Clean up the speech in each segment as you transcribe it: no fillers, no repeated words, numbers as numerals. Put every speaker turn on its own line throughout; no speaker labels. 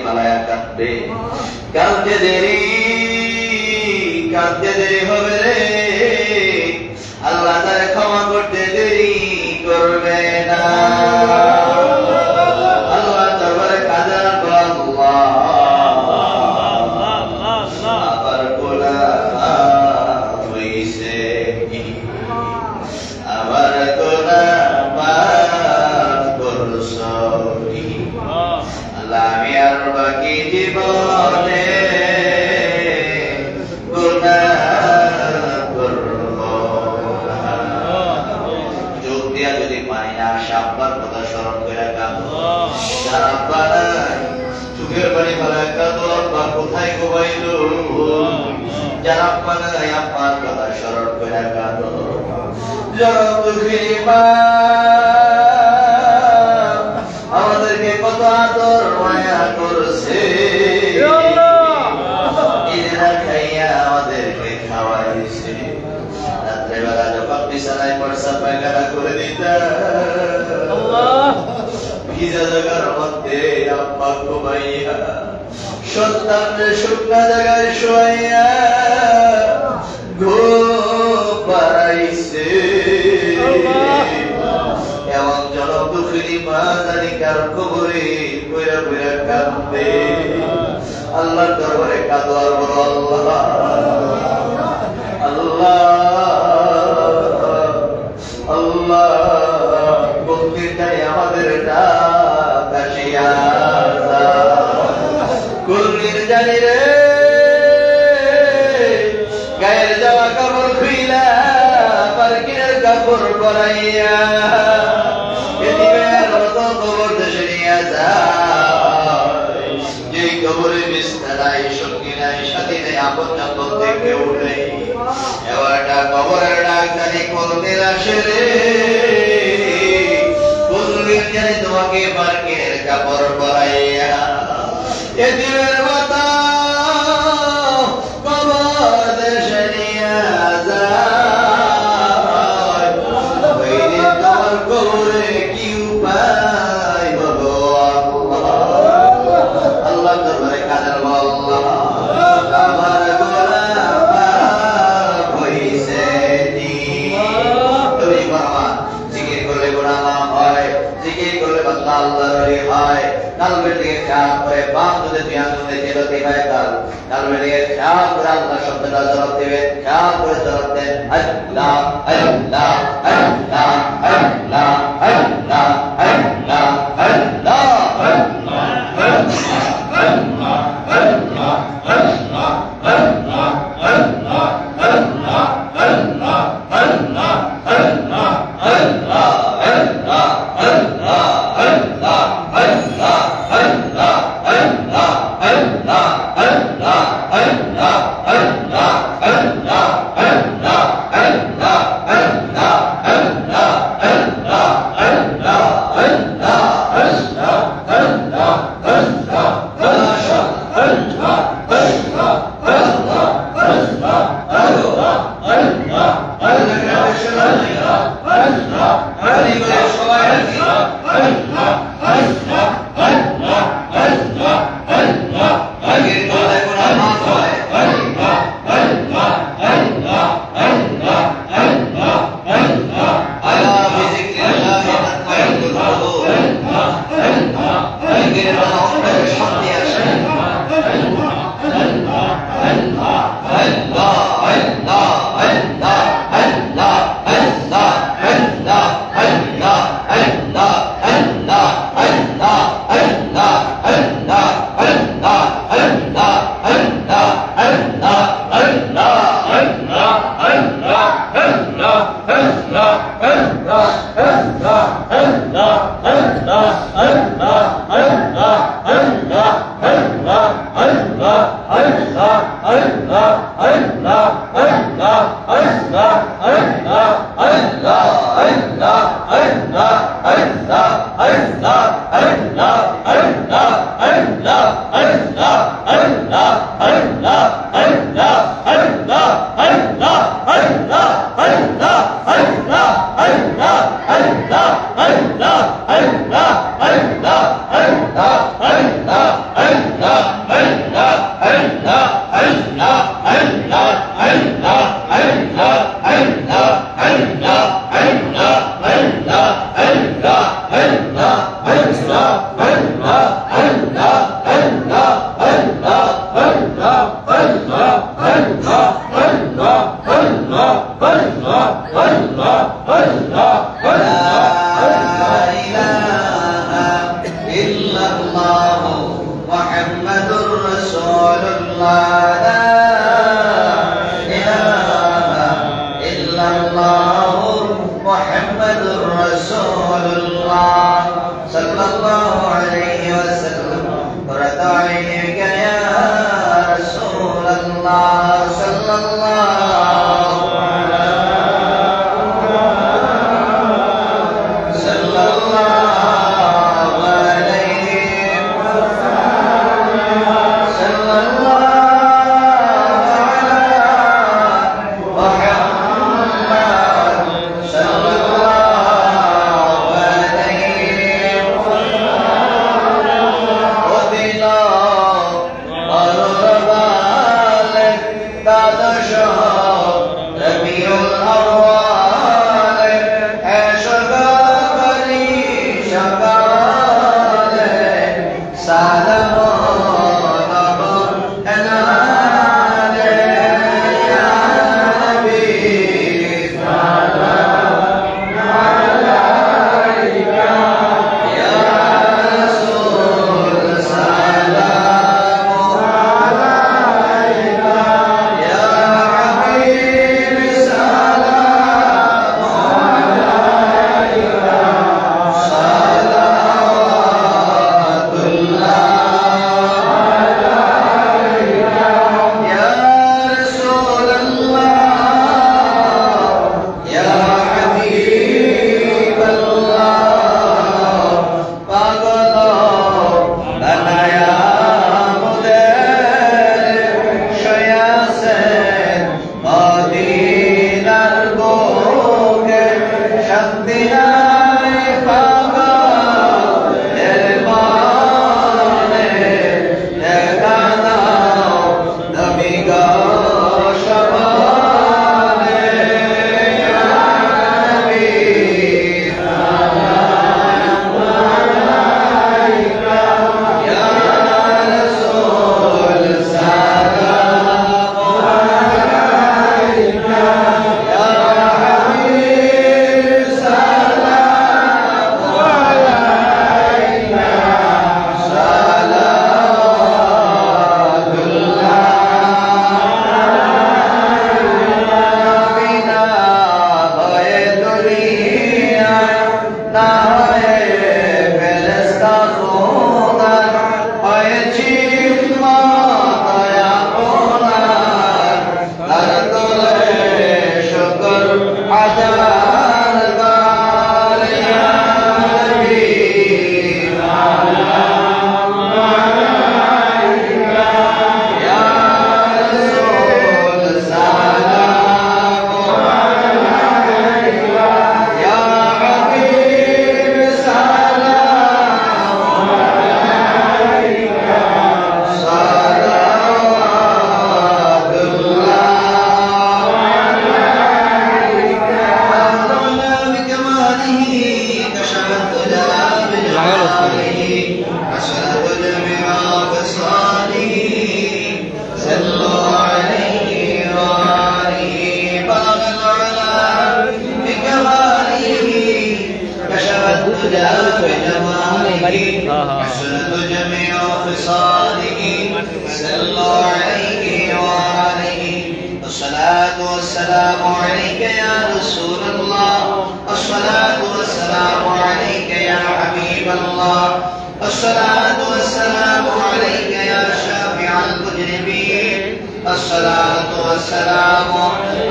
পালায়া কাঁদবে, কাঁদতে দেরি হবে রে, আল্লাহ তার ক্ষমা করতে দেরি করবে না। আল্লাহ দরবারে কাঁদার আবার গোলাম হইছে, আবার গোলাম মাফ করছো আল্লাহ, আমি আর বাকি জীবনে আব্বার কথা স্মরণ করে কাঁদো, যার আব্বা নাই চোখের পানি ফেলায় কাঁদো, আব্বা কোথায় ঘুমাইল, যার আব্বা নাই আব্বার কথা স্মরণ করে কাঁদো। জনম দুঃখিনী মা আমাদেরকে কত আদর মায়া করছে, নিজেরা খাইয়া আমাদেরকে খাওয়াইছে, রাত্রেবেলা যখন বিছানায় পড়সা পায়খানা করে দিতা ভিজা জায়গার মধ্যে আব্বা ঘুমাইয়া সন্তানের শুকনা জায়গায় শোয়াইয়া ঘুম পাড়াইছে। এমন জনম দুঃখিনী মা জানি কার কবরে বইরা বইরা কাঁদবে, আল্লাহর দরবারে কাঁদো আর বলো আল্লাহ আল্লাহ আল্লাহ, বক্তির জানি আমাদের ডাক আসিয়া কুর্নির জানি রে, গায়ের জামা কাপড় খুইলা পার্কিনের কাপড় পরাইয়া এদিকের মতো কবর দেশে নিয়ে যায়, যেই কবরে বিছনা নাই, সঙ্গী নাই, সাথী নাই, আপন আপন থেকে উঠে এবারটা কবরের ডাক জানি কোনদিন আসে রে, কোনদিন জানি তোমাকে পার্কের কাপড় পরাইয়া এদিনের মাথা কবর দেশে নিয়ে যায়, ওই দিন তোমার কবরে কি উপায় বলো আল্লাহ দরবারে কাঁদার আল্লাহ আমার গোলাম হইছে তুমি বাবা, জিকির করলে গুনাহ মাফ হয়, জিকির করলে বান্দা আল্লাহর ওলি হয়। কালবের দিকে খেয়াল করে বাম দুধে দুই আঙুলে যেটা দেখায় কালবের দিকে খেয়াল করে আল্লাহ শব্দটা জবাব দেবেন, খেয়াল করে জবাব দেন আল্লাহ আল্লাহ আল্লাহ আল্লাহ আল্লাহ আল্লাহ আল্লাহ Allah মুহাম্মাদুর রাসূলুল্লাহ লা ইলাহা ইল্লাল্লাহ মুহাম্মাদুর রাসূলুল্লাহ সাল্লাল্লাহু আলাইহি ওয়াসাল্লাম قرة عينك يا رسول الله صلى الله والسلام عليك يا رسول الله الصلاة والسلام عليك يا حبيب الله الصلاة والسلام عليك يا شافع المذنبين الصلاة والسلام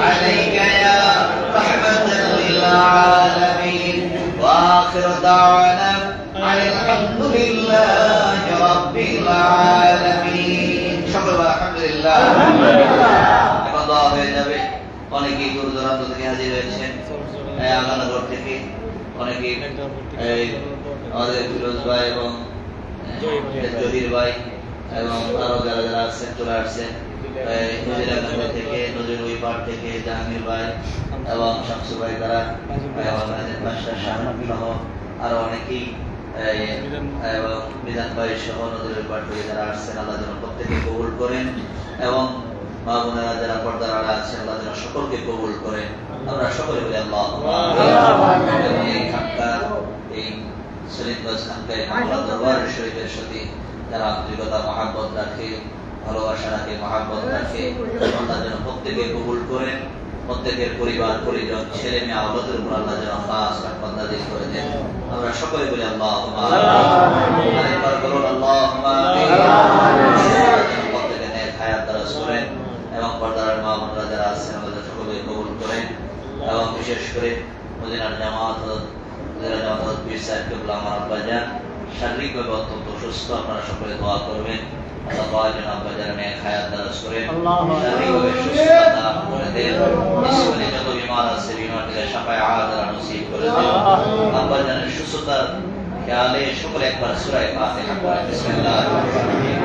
عليك يا رحمة للعالمين وآخر دعوانا عن الحمد لله رب العالمين شكرا الحمد لله দোয়া হয়ে যাবে অনেকেই দূর দূরান্ত থেকে হাজির হয়েছেন আগানগর থেকে অনেকেই আমাদের ফিরোজ ভাই এবং জহির ভাই এবং আরো যারা যারা আসছেন চলে আসছেন নজিরাগঞ্জ থেকে নজিরুল পাড় থেকে জাহাঙ্গীর ভাই এবং শামসু ভাই তারা সহ আরো অনেকেই এবং বিধান ভাই সহ নজিরুল পাড় থেকে যারা আসছেন আল্লাহ যেন প্রত্যেকে কবুল করেন এবং মা বোনেরা যারা পর্দার আড়া আছেন আল্লাহ যেন সকলকে কবুল করেন আমরা সকলে বলি আল্লাহ এই সলিমগঞ্জ খানকায় দরবার শরীফের সাথে যারা আন্তরিকতা মহাব্বত রাখে, ভালোবাসা রাখে, মহাব্বত রাখে, আল্লাহ যেন প্রত্যেকে কবুল করেন। প্রত্যেকের পরিবার পরিজন ছেলে মেয়ে আওলাদের উপর আল্লাহ যেন খাস রহমত নাযিল করে দেন। আমরা সকলে বলি আল্লাহুম্মা আমিন। আরেকবার বলুন আল্লাহুম্মা আমিন। প্রত্যেকে নেক হায়াত দারাজ করেন এবং পর্দার মা বোনরা যারা আছেন আমাদের সকলে কবুল করেন এবং বিশেষ করে মদিনার জামাত পীর সাহেব কিবলা আমার আব্বাজান শারীরিকভাবে অত্যন্ত অসুস্থ, আপনারা সকলে দোয়া করবেন। আল্লাহ পাক যেন আব্বাজান নেক হায়াত দারাজ করেন, শারীরিকভাবে সুস্থতা দান করে দেন। জীবনে যত বিমার আছে বিমার থেকে শাফায়ে আযরা নসিব করে দেন। আব্বাজানের সুস্থতার খেয়ালে সকলে একবার সূরা ফাতিহা পড়েন। বিসমিল্লাহির রহমানির রহিম।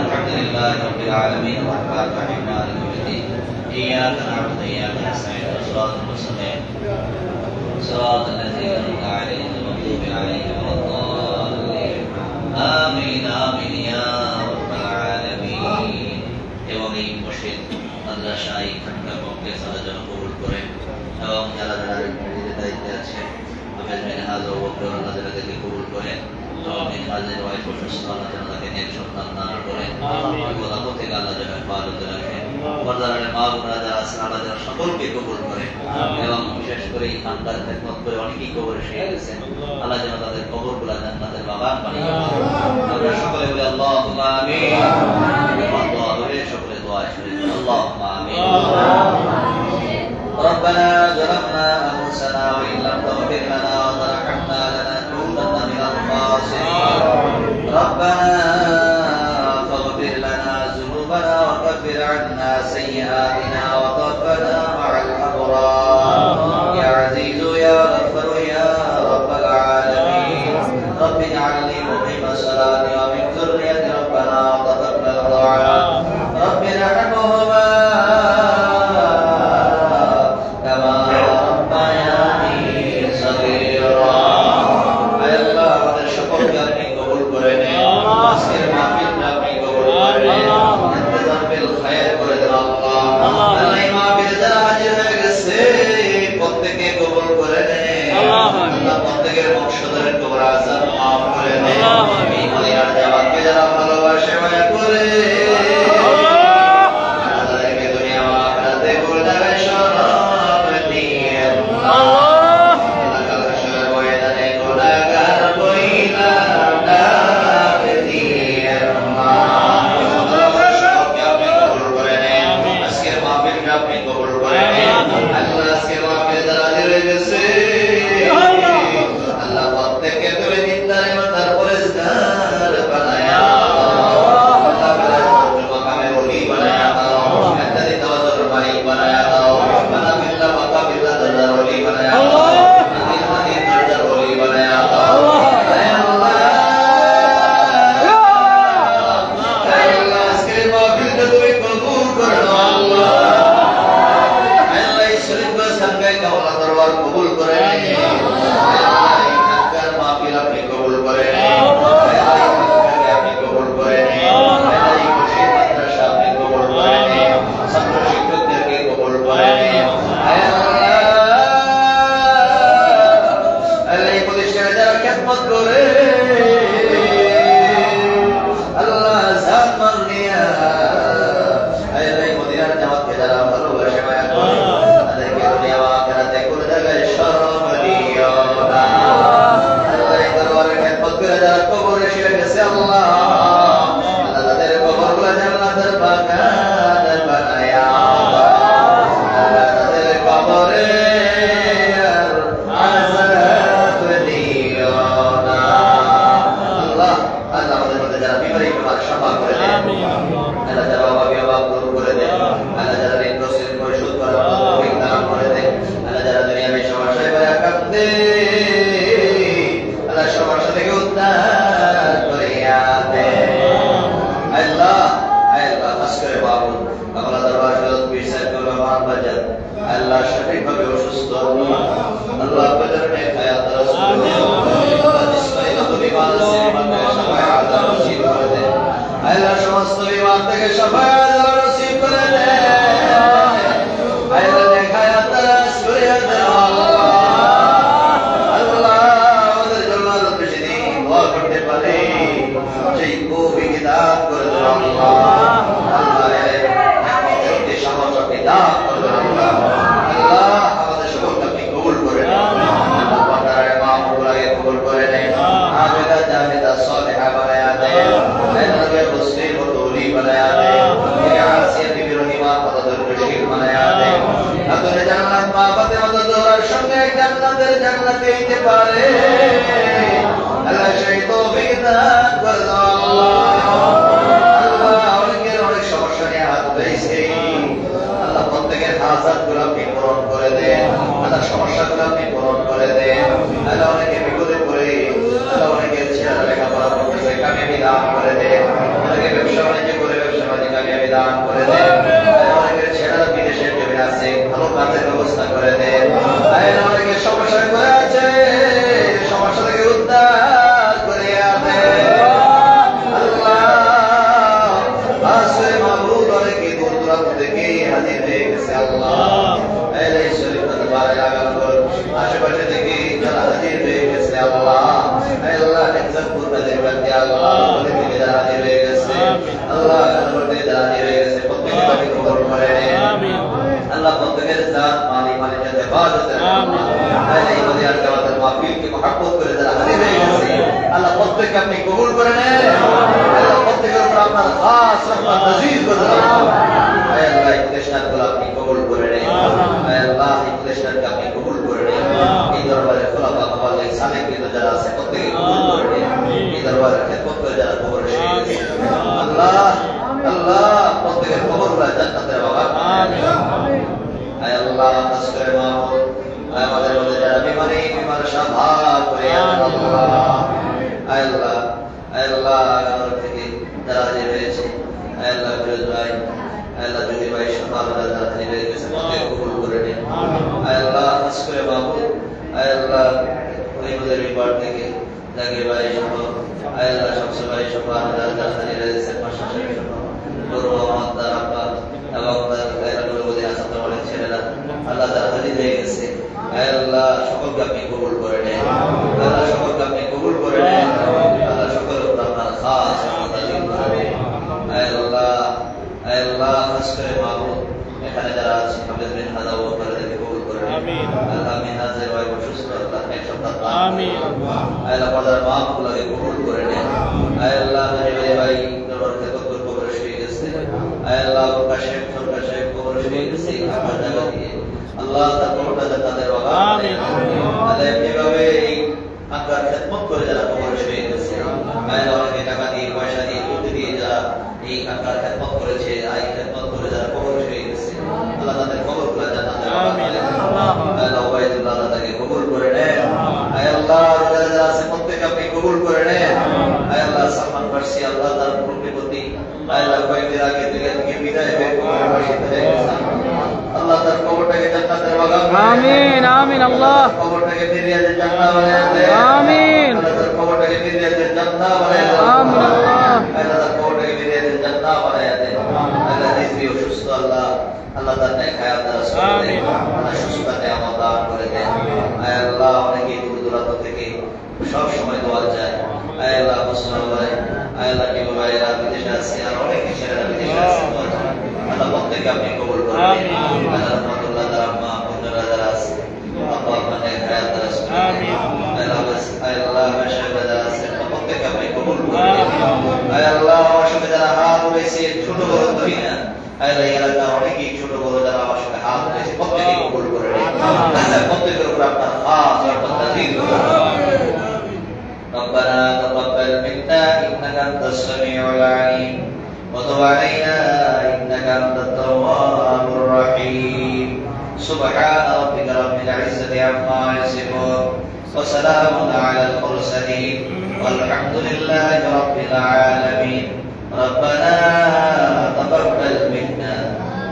আলহামদুলিল্লাহি রাব্বিল আলামিন ওয়া রাহমানির রহিম মালিকি ইয়াউমিদ্দিন। ইয়্যাকা না'বুদু ওয়া ইয়্যাকা নাস্তাঈন সিরাতাল মুস্তাকিম صراط الذين أنعمت عليهم غير المغضوب عليهم ولا الضالين آمين آمين يا رب العالمين। এবং এই মসজিদ মাদ্রাসায় খানকা পক্ষে সারা জন কবুল করেন এবং যারা যারা নিজের দায়িত্বে আছে আমের মেনহাজ ও বকর আল্লাহ যাদেরকে কবুল করেন এবং মেনহাজের ওয়াইফ অসুস্থ আল্লাহ যেন তাকে নেক সন্তান দান করেন। বিপদ আপদ থেকে আল্লাহ যেন হেফাজত রাখেন। পর্দারের মা বোনরা যারা আছেন আল্লাহ যেন সকলকে কবুল করেন এবং বিশেষ করে এই খানকার খেদমত করে অনেকেই কবরে শুয়ে গেছেন, আল্লাহ যেন তাদের কবরগুলো জান্নাতের বাগান বানিয়ে দেন। আমরা সকলে বলি আল্লাহুম্মা আমিন। দোয়া করে সকলে দোয়া শুরু করি। আল্লাহুম্মা আমিন। ربنا ظلمنا أنفسنا وإن لم تغفر لنا وترحمنا لنكونن من الخاسرين. ربنا فاغفر لنا ذنوبنا وكفر عنا سيئاتنا وتوفنا مع الأبرار يا عزيز يا غفور يا رب العالمين. رب اجعلني مقيم الصلاة ومن ذريتي ربنا وتقبل دعاء. رب ارحمهما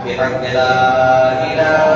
بحق لا إله